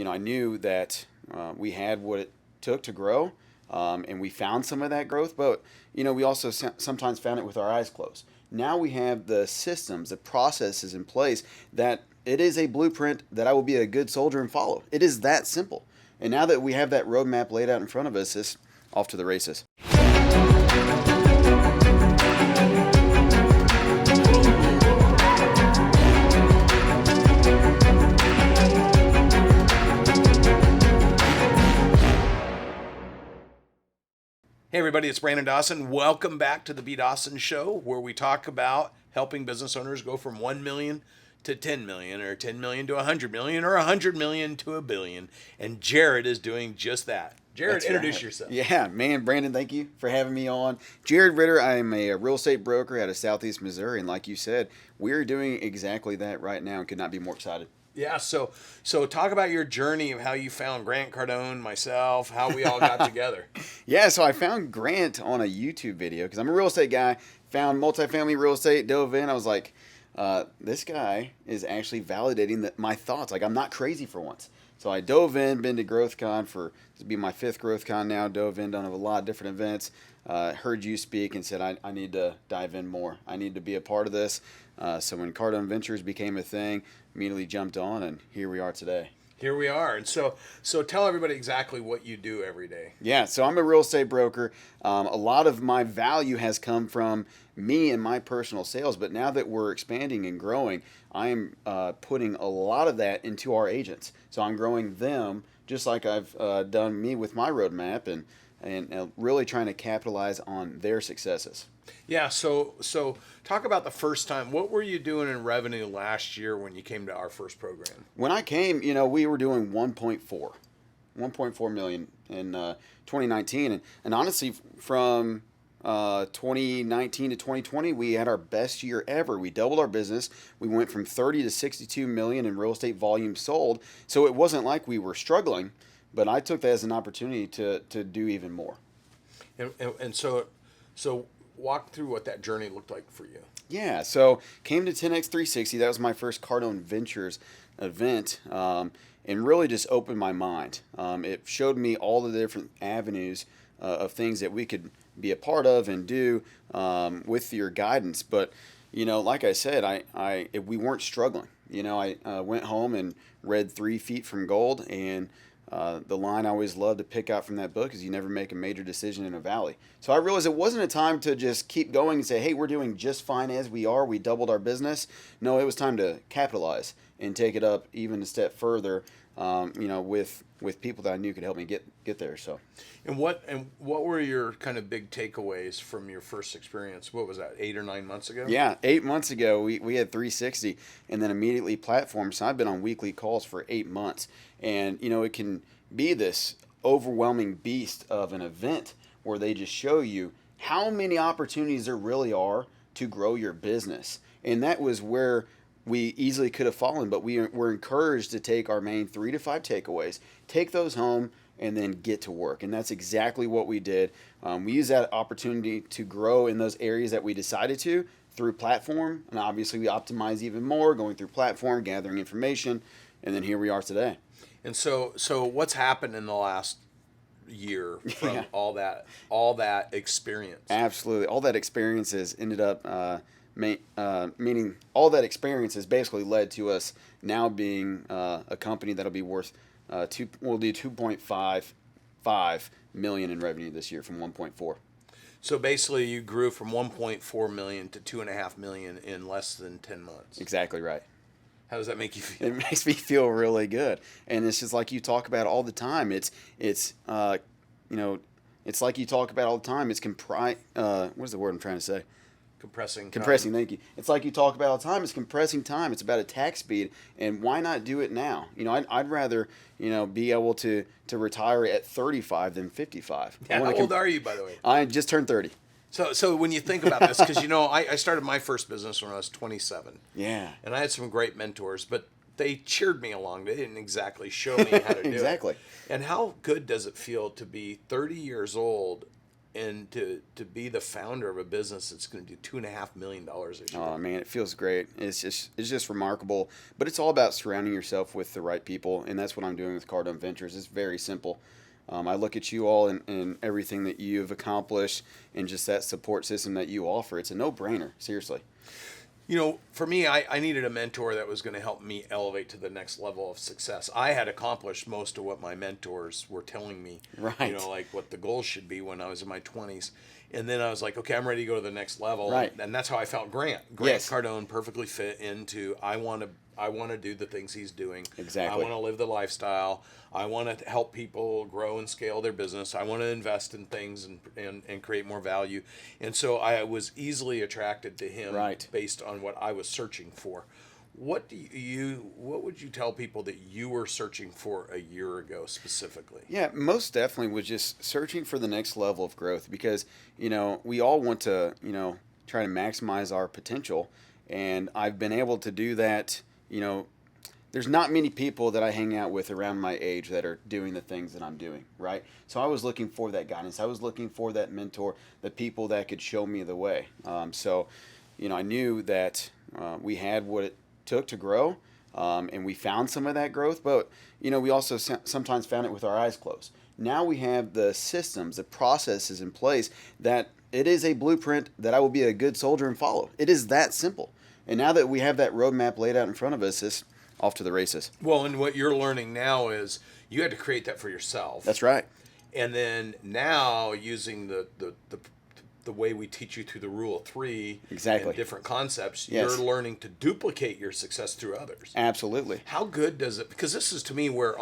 I knew that we had what it took to grow, and we found some of that growth, but we also sometimes found it with our eyes closed. Now we have the systems, the processes in place that it is a blueprint that I will be a good soldier and follow. It is that simple. And now that we have that roadmap laid out in front of us, it's off to the races. Hey everybody, it's Brandon Dawson. Welcome back to the B. Dawson Show, where we talk about helping business owners go from 1 million to 10 million, or 10 million to 100 million, or 100 million to a billion. And Jared is doing just that. Jared, That's introduce right. yourself. Yeah, man, Brandon, thank you for having me on. Jared Ritter, I am a real estate broker out of Southeast Missouri, and like you said, we're doing exactly that right now and could not be more excited. Yeah, so talk about your journey of how you found Grant Cardone, myself, how we all got together. Yeah, so I found Grant on a YouTube video because I'm a real estate guy, found multifamily real estate, dove in. I was like, this guy is actually validating my thoughts. Like, I'm not crazy for once. So I dove in, been to GrowthCon this will be my 5th GrowthCon now, dove in, done a lot of different events, heard you speak and said, I need to dive in more. I need to be a part of this. So when Cardone Ventures became a thing, immediately jumped on, and here we are today. Here we are. And so tell everybody exactly what you do every day. Yeah, so I'm a real estate broker. A lot of my value has come from me and my personal sales, but now that we're expanding and growing, I'm putting a lot of that into our agents. So I'm growing them just like I've done me with my roadmap, and really trying to capitalize on their successes. Yeah, so talk about the first time. What were you doing in revenue last year when you came to our first program? When I came, we were doing 1.4 million in 2019, and honestly, from 2019 to 2020, we had our best year ever. We doubled our business. We went from 30 to 62 million in real estate volume sold. So it wasn't like we were struggling, but I took that as an opportunity to do even more. And so walk through what that journey looked like for you. Yeah, so came to 10X 360. That was my first Cardone Ventures event, and really just opened my mind. It showed me all the different avenues of things that we could be a part of and do with your guidance. But like I said, we weren't struggling. I went home and read 3 Feet from Gold, and the line I always love to pick out from that book is you never make a major decision in a valley. So I realized it wasn't a time to just keep going and say, hey, we're doing just fine as we are. We doubled our business. No, it was time to capitalize and take it up even a step further, with people that I knew could help me get there. So, and what were your kind of big takeaways from your first experience? What was that, 8 or 9 months ago? Yeah, 8 months ago we had 360, and then immediately platform. So I've been on weekly calls for 8 months, and it can be this overwhelming beast of an event where they just show you how many opportunities there really are to grow your business, and that was where we easily could have fallen, but we were encouraged to take our main 3 to 5 takeaways, take those home, and then get to work. And that's exactly what we did. We used that opportunity to grow in those areas that we decided to through platform. And obviously we optimize even more, going through platform, gathering information, and then here we are today. And so what's happened in the last year from all that experience? Absolutely. All that experience has ended up meaning all that experience has basically led to us now being a company that'll be worth we'll do 2.55 million in revenue this year from 1.4. So basically you grew from 1.4 million to 2.5 million in less than 10 months. Exactly right. How does that make you feel? It makes me feel really good, and it's just like you talk about all the time. It's like you talk about all the time. It's what's the word I'm trying to say? Compressing, thank you. It's like you talk about all the time. It's compressing time. It's about attack speed, and why not do it now? I'd rather be able to retire at 35 than 55. Yeah, how old are you, by the way? I just turned 30. So when you think about this, because I started my first business when I was 27. Yeah. And I had some great mentors, but they cheered me along. They didn't exactly show me how to do exactly. it. And how good does it feel to be 30 years old and to be the founder of a business that's going to do $2.5 million this year. Oh man, it feels great. It's just remarkable. But it's all about surrounding yourself with the right people, and that's what I'm doing with Cardone Ventures. It's very simple. I look at you all and everything that you've accomplished, and just that support system that you offer. It's a no-brainer. Seriously. For me, I needed a mentor that was going to help me elevate to the next level of success. I had accomplished most of what my mentors were telling me, Right. like what the goals should be when I was in my 20s. And then I was like, okay, I'm ready to go to the next level. Right. And that's how I felt Grant. Yes. Cardone perfectly fit into, I want to do the things he's doing. Exactly. I want to live the lifestyle. I want to help people grow and scale their business. I want to invest in things and create more value. And so I was easily attracted to him Right. based on what I was searching for. What would you tell people that you were searching for a year ago specifically? Yeah, most definitely was just searching for the next level of growth because, we all want to, try to maximize our potential. And I've been able to do that. There's not many people that I hang out with around my age that are doing the things that I'm doing, right? So I was looking for that guidance. I was looking for that mentor, the people that could show me the way. I knew that we had what it took to grow, and we found some of that growth, but, we also sometimes found it with our eyes closed. Now we have the systems, the processes in place that it is a blueprint that I will be a good soldier and follow. It is that simple. And now that we have that roadmap laid out in front of us, it's off to the races. Well, and what you're learning now is you had to create that for yourself. That's right. And then now using the way we teach you through the rule of three Exactly. and different concepts, Yes. you're learning to duplicate your success through others. Absolutely. How good does it, because this is to me where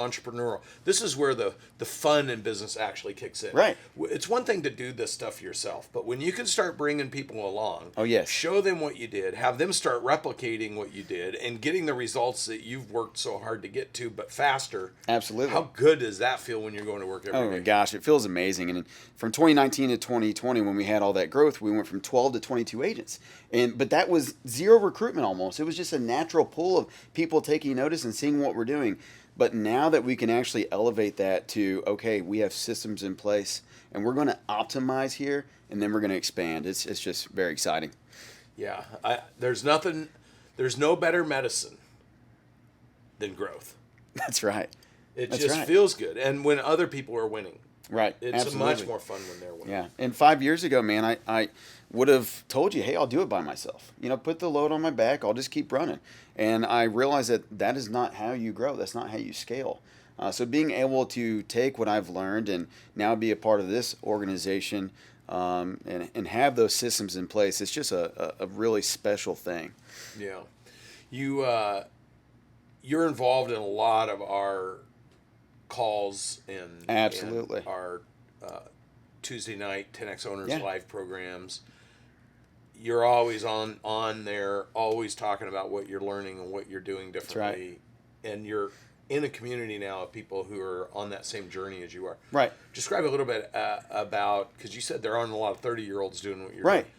this is where the fun in business actually kicks in. Right. It's one thing to do this stuff yourself, but when you can start bringing people along, Oh, yes. show them what you did, have them start replicating what you did and getting the results that you've worked so hard to get to, but faster. Absolutely. How good does that feel when you're going to work every day? Oh my gosh, it feels amazing. And from 2019 to 2020, when we had all that growth, we went from 12 to 22 agents. But that was zero recruitment almost. It was just a natural pull of people taking notice and seeing what we're doing. But now that we can actually elevate that to, okay, we have systems in place and we're going to optimize here and then we're going to expand. It's just very exciting. Yeah. There's no better medicine than growth. That's right. It That's just right. feels good. And when other people are winning, Right. it's Absolutely. much more fun when they're winning. Yeah. And 5 years ago, man, I would have told you, hey, I'll do it by myself. Put the load on my back. I'll just keep running. And I realized that is not how you grow. That's not how you scale. So being able to take what I've learned and now be a part of this organization and have those systems in place, it's just a really special thing. Yeah. You're involved in a lot of our calls and Absolutely. and our Tuesday night 10X Owners Yeah. live programs. You're always on there, always talking about what you're learning and what you're doing differently. right. And you're in a community now of people who are on that same journey as you are. Right. Describe a little bit about, because you said there aren't a lot of 30-year-olds doing what you're Right. doing.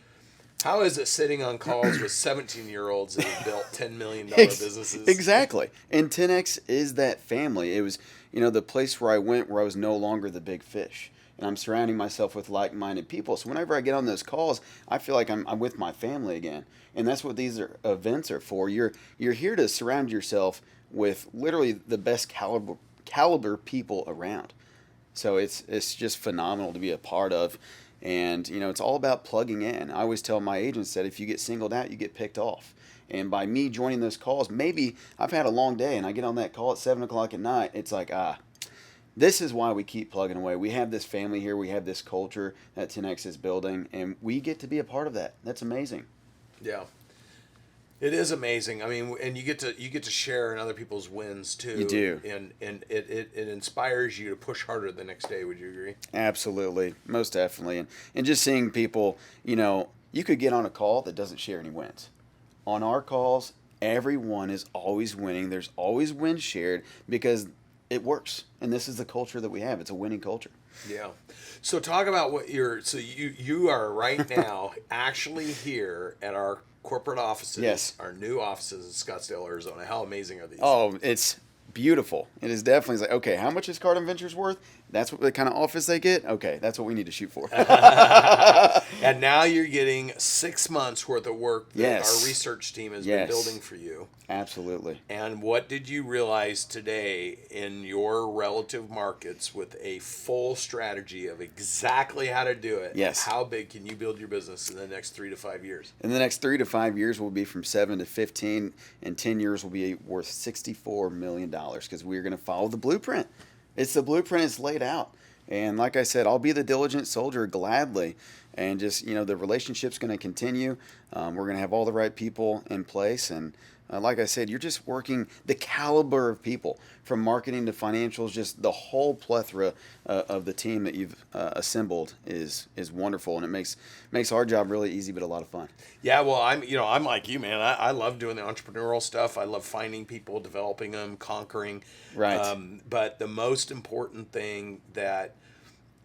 How is it sitting on calls with 17-year-olds that have built $10 million businesses? Exactly. And 10X is that family. It was, the place where I went where I was no longer the big fish. And I'm surrounding myself with like-minded people. So whenever I get on those calls, I feel like I'm with my family again. And that's what these events are for. You're here to surround yourself with literally the best caliber people around. So it's just phenomenal to be a part of. And, it's all about plugging in. I always tell my agents that if you get singled out, you get picked off. And by me joining those calls, maybe I've had a long day and I get on that call at 7 o'clock at night. It's like, this is why we keep plugging away. We have this family here. We have this culture that 10X is building, and we get to be a part of that. That's amazing. Yeah. It is amazing. I mean, and you get to share in other people's wins too. You do. And it inspires you to push harder the next day. Would you agree? Absolutely. Most definitely. And just seeing people, you could get on a call that doesn't share any wins. On our calls, everyone is always winning. There's always wins shared because it works. And this is the culture that we have. It's a winning culture. Yeah. So talk about what you are right now actually here at our corporate offices. Yes. Our new offices in Scottsdale, Arizona. How amazing are these? Oh, it's beautiful. It is definitely like, okay, how much is Cardone Ventures worth? That's what the kind of office they get. Okay, that's what we need to shoot for. And now you're getting 6 months worth of work that Yes. our research team has Yes. been building for you. Absolutely. And what did you realize today in your relative markets with a full strategy of exactly how to do it? Yes. How big can you build your business in the next 3 to 5 years? In the next 3 to 5 years, we'll be from 7 to 15. In 10 years, we'll be worth $64 million because we're going to follow the blueprint. It's the blueprint. It's laid out. And like I said, I'll be the diligent soldier gladly. And just, the relationship's going to continue. We're going to have all the right people in place. And like I said, you're just working the caliber of people from marketing to financials. Just the whole plethora of the team that you've assembled is wonderful, and it makes our job really easy, but a lot of fun. Yeah, well, I'm like you, man. I love doing the entrepreneurial stuff. I love finding people, developing them, conquering. Right. But the most important thing that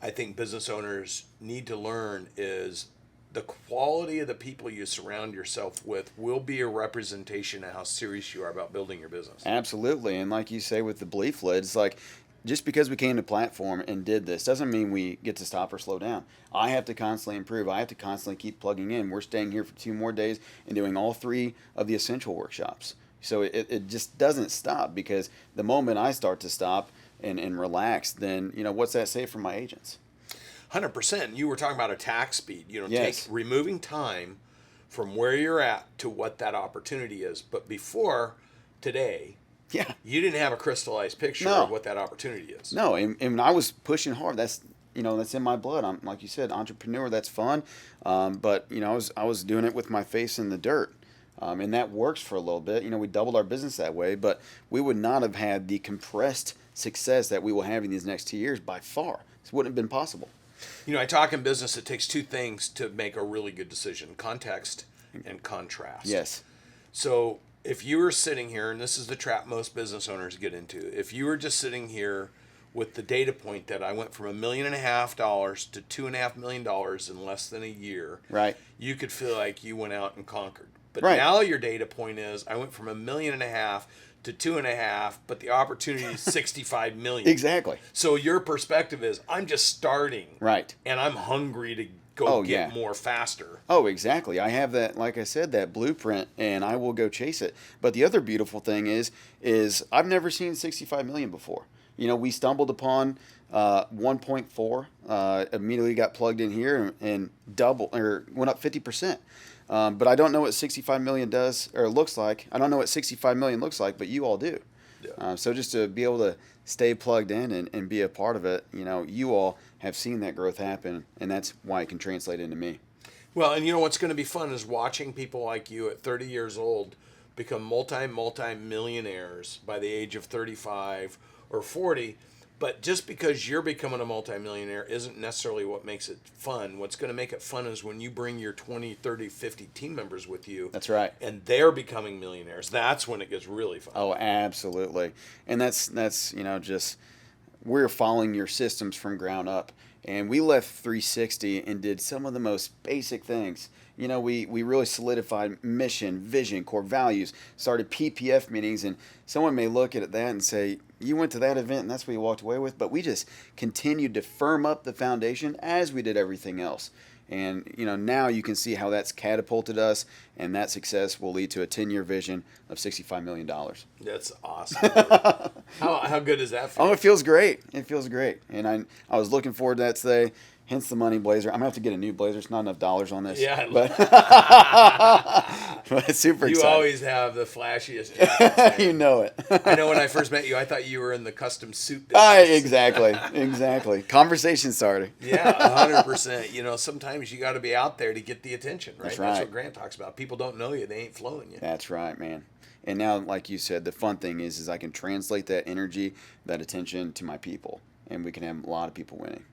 I think business owners need to learn is the quality of the people you surround yourself with will be a representation of how serious you are about building your business. Absolutely. And like you say with the belief lid, it's like just because we came to platform and did this doesn't mean we get to stop or slow down. I have to constantly improve. I have to constantly keep plugging in. We're staying here for 2 more days and doing all 3 of the essential workshops. So it just doesn't stop, because the moment I start to stop and relax, then, what's that say for my agents? 100%. You were talking about attack speed. Yes. Take removing time from where you're at to what that opportunity is. But before today, Yeah. you didn't have a crystallized picture No. of what that opportunity is. No, and I was pushing hard. That's that's in my blood. I'm, like you said, entrepreneur. That's fun, but I was doing it with my face in the dirt, and that works for a little bit. We doubled our business that way, but we would not have had the compressed success that we will have in these next 2 years by far. This wouldn't have been possible. I talk in business, it takes 2 things to make a really good decision: context and contrast. Yes. So if you were sitting here, and this is the trap most business owners get into, if you were just sitting here with the data point that I went from $1.5 million to $2.5 million in less than a year, Right. you could feel like you went out and conquered. But Right. now your data point is I went from $1.5 million to 2.5, but the opportunity is 65 million. Exactly. So your perspective is I'm just starting, Right. and I'm hungry to go get yeah. more faster. Oh, exactly. I have that, like I said, that blueprint, and I will go chase it. But the other beautiful thing is I've never seen 65 million before. We stumbled upon 1.4, immediately got plugged in here and went up 50%. But I don't know what 65 million does or looks like. I don't know what 65 million looks like, but you all do. Yeah. So just to be able to stay plugged in and be a part of it, you all have seen that growth happen, and that's why it can translate into me. Well, and what's going to be fun is watching people like you at 30 years old become multi-millionaires by the age of 35 or 40. But just because you're becoming a multimillionaire isn't necessarily what makes it fun. What's going to make it fun is when you bring your 20, 30, 50 team members with you. That's right. And they're becoming millionaires. That's when it gets really fun. Oh, absolutely. And that's just we're following your systems from ground up. And we left 360 and did some of the most basic things. We really solidified mission, vision, core values, started PPF meetings, and someone may look at that and say, you went to that event and that's what you walked away with, but we just continued to firm up the foundation as we did everything else. And now you can see how that's catapulted us, and that success will lead to a 10-year vision of $65 million. That's awesome. How good is that for you? Oh, it feels great. It feels great. And I was looking forward to that today. Hence the money blazer. I'm going to have to get a new blazer. It's not enough dollars on this. Yeah. But it's super You exciting. always have the flashiest jackets, man. You know it. I know when I first met you, I thought you were in the custom suit business. Exactly. Conversation starter. Yeah, 100%. Sometimes you got to be out there to get the attention, right? That's right. That's what Grant talks about. People don't know you. They ain't flowing you. That's right, man. And now, like you said, the fun thing is I can translate that energy, that attention to my people, and we can have a lot of people winning.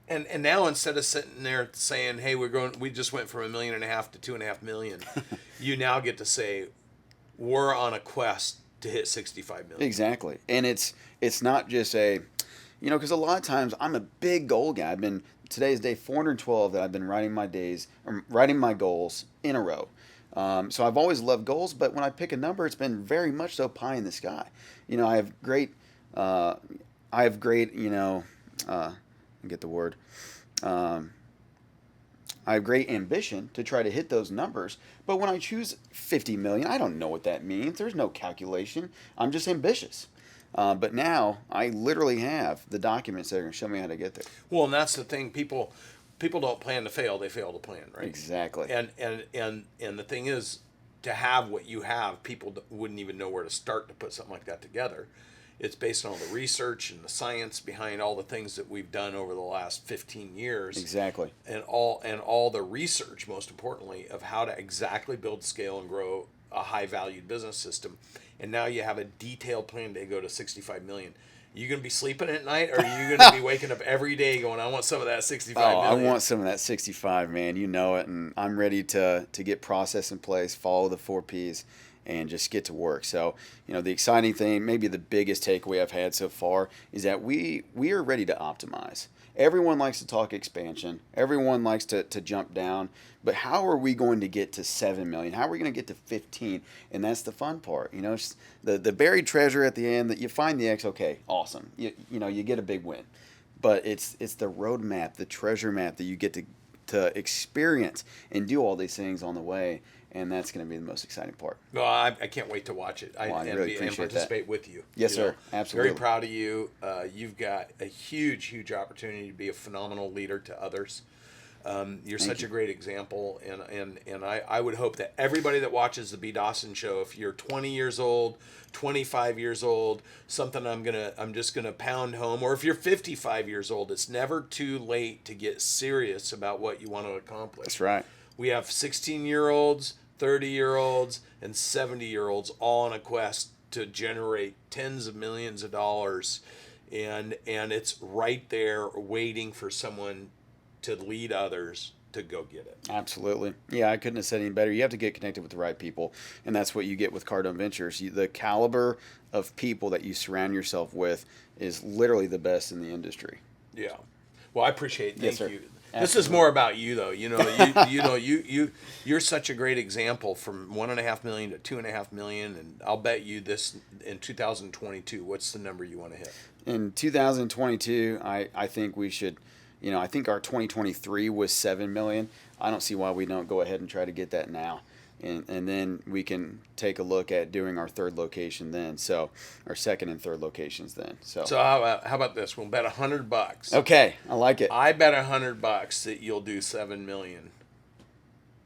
And now instead of sitting there saying, "Hey, we just went from $1.5 million to $2.5 million," you now get to say, "We're on a quest to hit 65 million." Exactly, and it's not just because a lot of times I'm a big goal guy. Today's day 412 that I've been writing my goals in a row. So I've always loved goals, but when I pick a number, it's been very much so pie in the sky. I have great, get the word. I have great ambition to try to hit those numbers, but when I choose 50 million, I don't know what that means. There's no calculation. I'm just ambitious. But now I literally have the documents that are going to show me how to get there. Well, and that's the thing. People don't plan to fail; they fail to plan, right? Exactly. And the thing is, to have what you have, people wouldn't even know where to start to put something like that together. It's based on all the research and the science behind all the things that we've done over the last 15 years. Exactly. And all the research, most importantly, of how to exactly build, scale, and grow a high-valued business system. And now you have a detailed plan to go to 65 million. You going to be sleeping at night, or are you going to be waking up every day going, I want some of that 65 million? I want some of that 65, man. You know it. And I'm ready to get process in place, follow the 4 Ps, and just get to work. So, the exciting thing, maybe the biggest takeaway I've had so far, is that we are ready to optimize. Everyone likes to talk expansion. Everyone likes to jump down. But how are we going to get to 7 million? How are we going to get to 15? And that's the fun part. It's the buried treasure at the end that you find the X, okay, awesome. You get a big win. But it's the roadmap, the treasure map that you get to experience and do all these things on the way. And that's going to be the most exciting part. Well, I can't wait to watch it I really appreciate and participate that. with you. Yes, sir. Absolutely. Very proud of you. You've got a huge, huge opportunity to be a phenomenal leader to others. You're such a great example, and I would hope that everybody that watches the B. Dawson Show, if you're 20 years old, 25 years old, something I'm just gonna pound home, or if you're 55 years old, it's never too late to get serious about what you want to accomplish. That's right. We have 16-year-olds, 30-year-olds, and 70-year-olds all on a quest to generate tens of millions of dollars, and it's right there waiting for someone to lead others to go get it. Absolutely. Yeah, I couldn't have said any better. You have to get connected with the right people, and that's what you get with Cardone Ventures. The caliber of people that you surround yourself with is literally the best in the industry. Yeah. Well, I appreciate it. Thank Yes, sir. you. Absolutely. This is more about you, though. You're such a great example, from 1.5 million to 2.5 million, and I'll bet you this in 2022. What's the number you want to hit? In 2022, I think we should. I think our 2023 was 7 million. I don't see why we don't go ahead and try to get that now. And then we can take a look at doing our third location then. So our second and third locations then. So how about this? We'll bet $100. Okay, I like it. I bet $100 that you'll do 7 million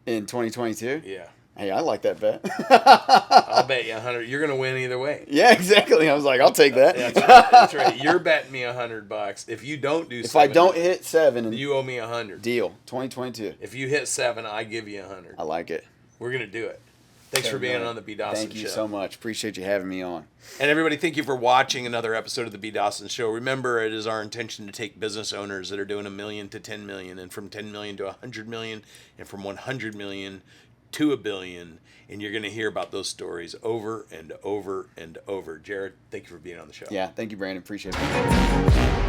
In 2022? Yeah. Hey, I like that bet. I'll bet you 100. You're gonna win either way. Yeah, exactly. I was like, I'll take that. That's right. That's right. You're betting me $100. If you don't do, if 7, I don't hit 7, and you owe me 100. Deal. 2022. If you hit 7, I give you 100. I like it. We're gonna do it. Thanks for being on the B. Dawson Show. Thank you so much. Appreciate you having me on. And everybody, thank you for watching another episode of the B. Dawson Show. Remember, it is our intention to take business owners that are doing $1 million to 10 million, and from 10 million to 100 million, and from 100 million to $1 billion. And you're going to hear about those stories over and over and over. Jared, thank you for being on the show. Yeah, thank you, Brandon. Appreciate it.